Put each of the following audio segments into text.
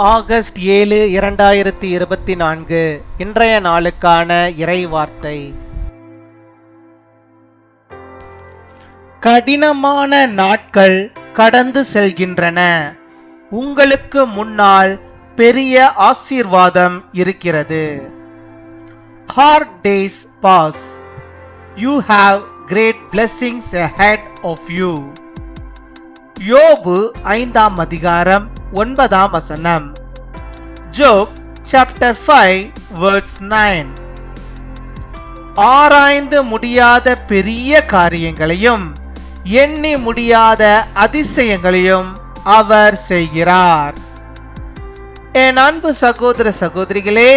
August 7, 2024 இன்றைய நாளுக்கான இறை வார்த்தை. கடினமான நாட்கள் கடந்து செல்கின்றன. உங்களுக்கு முன்னால் பெரிய ஆசீர்வாதம் இருக்கிறது. Hard days pass. You have great blessings ahead of you. யோபு 5ஆம் அதிகாரம் 9ஆம் வசனம். ஜோப் chapter 5 verse 9. ஆராய்ந்து முடியாத பெரிய காரியங்களையும் எண்ணி முடியாத அதிசயங்களையும் அவர் செய்கிறார். என் அன்பு சகோதர சகோதரிகளே,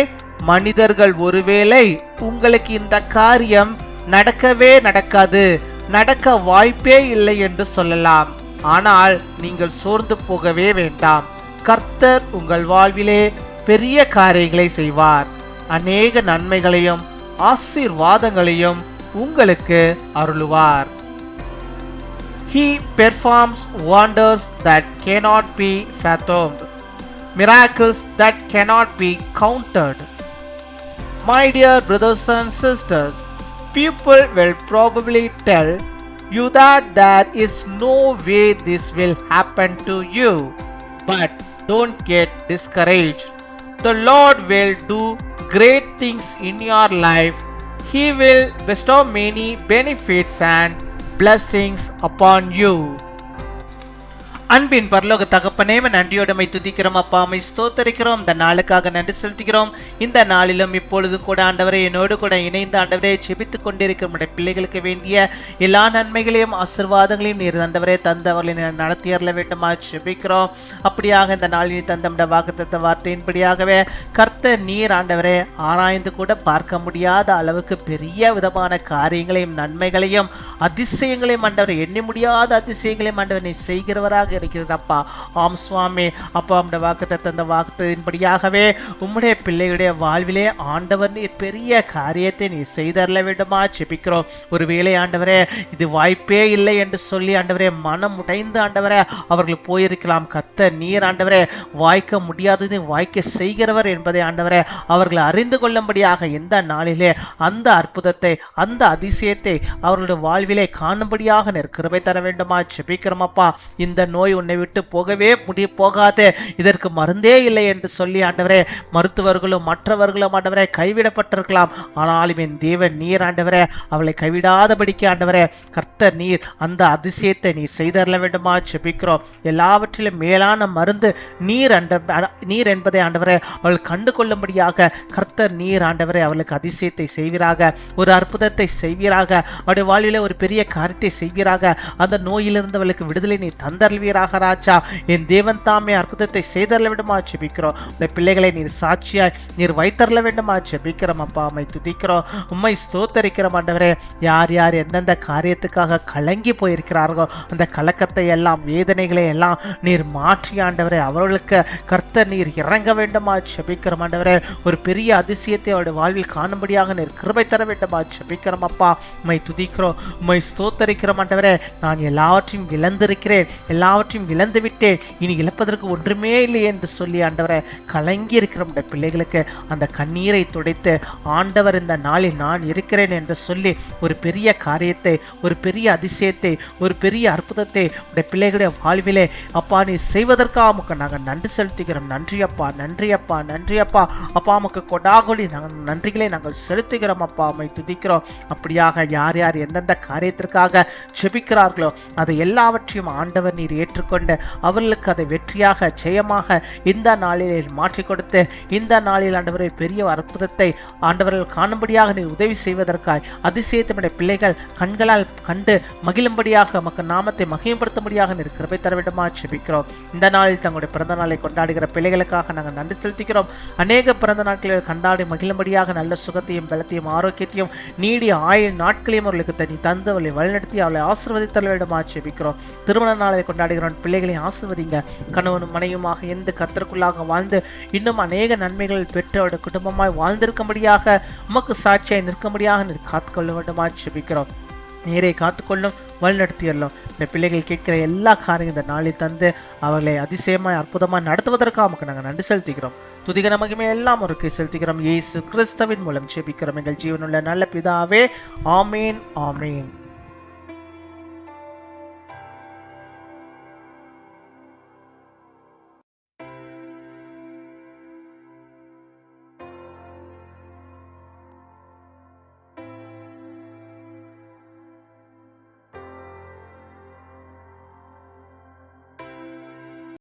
மனிதர்கள் ஒருவேளை உங்களுக்கு இந்த காரியம் நடக்கவே நடக்காது, நடக்க வாய்ப்பே இல்லை என்று சொல்லலாம். ஆனால் நீங்கள் சோர்ந்து போகவே வேண்டாம். கர்த்தர் உங்கள் வாழ்விலே பெரிய காரியங்களை செய்வார். அநேக நன்மைகளையும் ஆசீர்வாதங்களையும் உங்களுக்கு அருளுவார். He performs wonders that cannot be fathomed, miracles that cannot be counted. My dear brothers and sisters, people will probably tell you that there is no way this will happen to you, but don't get discouraged. The Lord will do great things in your life. He will bestow many benefits and blessings upon you. அன்பின் பரலோக தகப்பனே, நன்றியோடமை துதிக்கிறோம் அப்பா, அம்மை ஸ்தோத்தரிக்கிறோம். இந்த நாளுக்காக நன்றி செலுத்துகிறோம். இந்த நாளிலும் இப்பொழுது கூட ஆண்டவரே என்னோடு கூட இணைந்து ஆண்டவரே ஜெபித்துக் கொண்டிருக்கிற நம்முடைய பிள்ளைகளுக்கு வேண்டிய எல்லா நன்மைகளையும் ஆசீர்வாதங்களையும் நீர் ஆண்டவரே தந்தவர்களை நடத்தி அருள வேண்டுமா ஜெபிக்கிறோம். அப்படியாக இந்த நாளில் தந்த வாக்குத்தத்த வார்த்தையின்படியாகவே கர்த்தர் நீர் ஆண்டவரே ஆராய்ந்து கூட பார்க்க முடியாத அளவுக்கு பெரிய விதமான காரியங்களையும் நன்மைகளையும் அதிசயங்களையும் ஆண்டவரை எண்ணி முடியாத அதிசயங்களையும் ஆண்டவர் நீ செய்கிறவராக இருக்கிறதப்பா. ஆம் சுவாமி, அப்பா அந்த வாக்குத்தத்த அந்த வாக்குத்தின்படியாகவே உம்முடைய பிள்ளைகளுடைய வாழ்விலே ஆண்டவர் நீர் பெரிய காரியத்தை நீ செய்தரல வேண்டுமா ஜெபிக்கிறோம். ஒருவேளை ஆண்டவரே இது வாய்ப்பே இல்லை என்று சொல்லி ஆண்டவரே மனம் உடைந்து ஆண்டவரே அவர்கள் போயிருக்கலாம். கர்த்தர் நீர் ஆண்டவரே வாய்க்க முடியாதது வாய்க்க செய்கிறவர் என்பதை ஆண்டவரே அவர்கள் அறிந்து கொள்ளும்படியாக இந்த நாளிலே அந்த அற்புதத்தை அந்த அதிசயத்தை அவர்களுடைய வாழ்விலே காணும்படியாக கிருபை தர வேண்டுமா ஜெபிக்கிறோம் அப்பா. இந்த நோய் உன்னை விட்டு போகவே போகாது, இதற்கு மருந்தே இல்லை என்று சொல்லி ஆண்டவரே மருத்துவர்களும் மற்றவர்களும் ஆண்டவரே கைவிடப்பட்டிருக்கலாம். ஆனாலும் என் தேவன் நீர் ஆண்டவரே அவளை கைவிடாதபடிக்கு ஆண்டவரே கர்த்தர் நீர் அந்த அதிசயத்தை நீ செய்தரல வேண்டுமா ஜெபிக்கிறோம். எல்லாவற்றிலும் மேலான மருந்து நீர் என்பதை ஆண்டவரே அவள் கண்டு கொள்ளும்படியாக கர்த்தர் நீர் ஆண்டவரே அவளுக்கு அதிசயத்தை செய்வீராக, ஒரு அற்புதத்தை செய்வீராக, அவருடைய வாழ்விலே ஒரு பெரிய காரியத்தை செய்வீராக. அந்த நோயிலிருந்து அவளுக்கு விடுதலை நீ தந்தருவீராக ராஜா. என் தேவன் தாமே அற்புதத்தை செய்தரல வேண்டுமா ஜெபிக்கிறோம். உடைய பிள்ளைகளை நீர் சாட்சியாய் நீர் வைத்தரல வேண்டுமா ஜெபிக்கிறோம் அப்பா. உம்மை துதிக்கிறோம், உம்மை ஸ்தோத்தரிக்கிறோம் ஆண்டவரே. யார் யார் எந்தெந்த காரியத்துக்காக கலங்கி போயிருக்கிறார்களோ அந்த கலக்கத்தை எல்லாம் வேதனைகளை எல்லாம் நீர் மாற்றி ஆண்டவரே அவர்களுக்கு கர்த்தர் நீர் இறங்க வேண்டுமா ஜெபிக்கிறோம் ஆண்டவரே. ஒரு பெரிய அதிசயத்தை அவருடைய வாழ்வில் காணும்படியாக நீர் கிருபை தர வேண்டுமா ஜெபிக்கிறோம் அப்பா. உம்மை துதிக்கிறோம், உம்மை ஸ்தோத்தரிக்கிறோம் ஆண்டவரே. நான் எல்லாவற்றையும் இழந்திருக்கிறேன், எல்லாவற்றையும் இழந்து விட்டேன், இனி இழப்பதற்கு ஒன்றுமே இல்லை என்று சொல்லி ஆண்டவரை கலங்கி இருக்கிற பிள்ளைகளுக்கு அந்த கண்ணீரை துடைத்து ஆண்டவர் இந்த நாளில் நான் இருக்கிறேன் என்று சொல்லி ஒரு பெரிய காரியத்தை, ஒரு பெரிய அதிசயத்தை, ஒரு பெரிய அற்புதத்தை உடைய பிள்ளைகளுடைய வாழ்விலே அப்பா நீ செய்வதற்காக நாங்கள் நன்றி செலுத்துகிறோம். நன்றி அப்பா, நன்றி அப்பா, நன்றி அப்பா. அப்பா நமக்கு கொடாகொடி நாங்கள் நன்றிகளை நாங்கள் செலுத்துகிறோம் அப்பா. அம்மை துதிக்கிறோம். அப்படியாக யார் யார் எந்தெந்த காரியத்திற்காக ஜெபிக்கிறார்களோ அதை எல்லாவற்றையும் ஆண்டவர் நீர் ஏற்றுக்கொண்டு அவர்களுக்கு அதை வெற்றியாக ஜெயமாக இந்த நாளில் மாற்றி கொடுத்து இந்த நாளில் ஆண்டவரை பெரிய அற்புதத்தை ஆண்டவர்கள் காணும்படியாக நீர் உதவி செய்வதற்காய் அதிசயத்தினுடைய பிள்ளைகள் கண்களால் கண்டு மகிழும்படியாக நமக்கு நாமத்தை மகிமைப்படுத்தும்படியாக நீர் கிருபை தர வேண்டுமா ஜெபிக்கிறோம். இந்த நாளில் தங்களுடைய பிறந்த நாளை கொண்டாடுகிற பிள்ளைகளுக்காக நாங்கள் நன்றி செலுத்துகிறோம். அநேக பிறந்த நாட்களில் கொண்டாடி மகிழும்படியாக நல்ல சுகத்தையும் பலத்தையும் ஆரோக்கியத்தையும் நீடிய ஆயுள் நாட்களையும் அவர்களுக்கு தனி தந்து அவளை வழிநடத்தி அவளை ஆசீர்வதித்தர வேண்டுமா ஜெபிக்கிறோம். திருமண நாளை கொண்டாடுகிறோம் பிள்ளைகளை ஆசீர்வதிங்க. கணவனும் மனைவியுமாக எந்த கர்த்தருக்குள்ளாக வாழ்ந்து இன்னும் அநேக நன்மைகள் பெற்று அவருடைய குடும்பமாய் வாழ்ந்திருக்கும்படியாக உமக்கு சாட்சியாய் நிற்கும்படியாக நீர் காத்துக்கொள்ள வேண்டுமா ஜெபிக்கிறோம். நேரை காத்துக்கொள்ளும், வழிநடத்தியறலாம். இந்த பிள்ளைகள் கேட்கிற எல்லா காரியம் இந்த நாளில் தந்து அவர்களை அதிசயமாய் அற்புதமாக நடத்துவதற்காக நமக்கு நாங்கள் நன்றி செலுத்துகிறோம். துதிகர மகிமை எல்லாம் ஒரு செலுத்துகிறோம். இயேசு கிறிஸ்துவின் மூலம் ஜெபிக்கிறோம் எங்கள் ஜீவனுள்ள நல்ல பிதாவே. ஆமேன், ஆமேன்.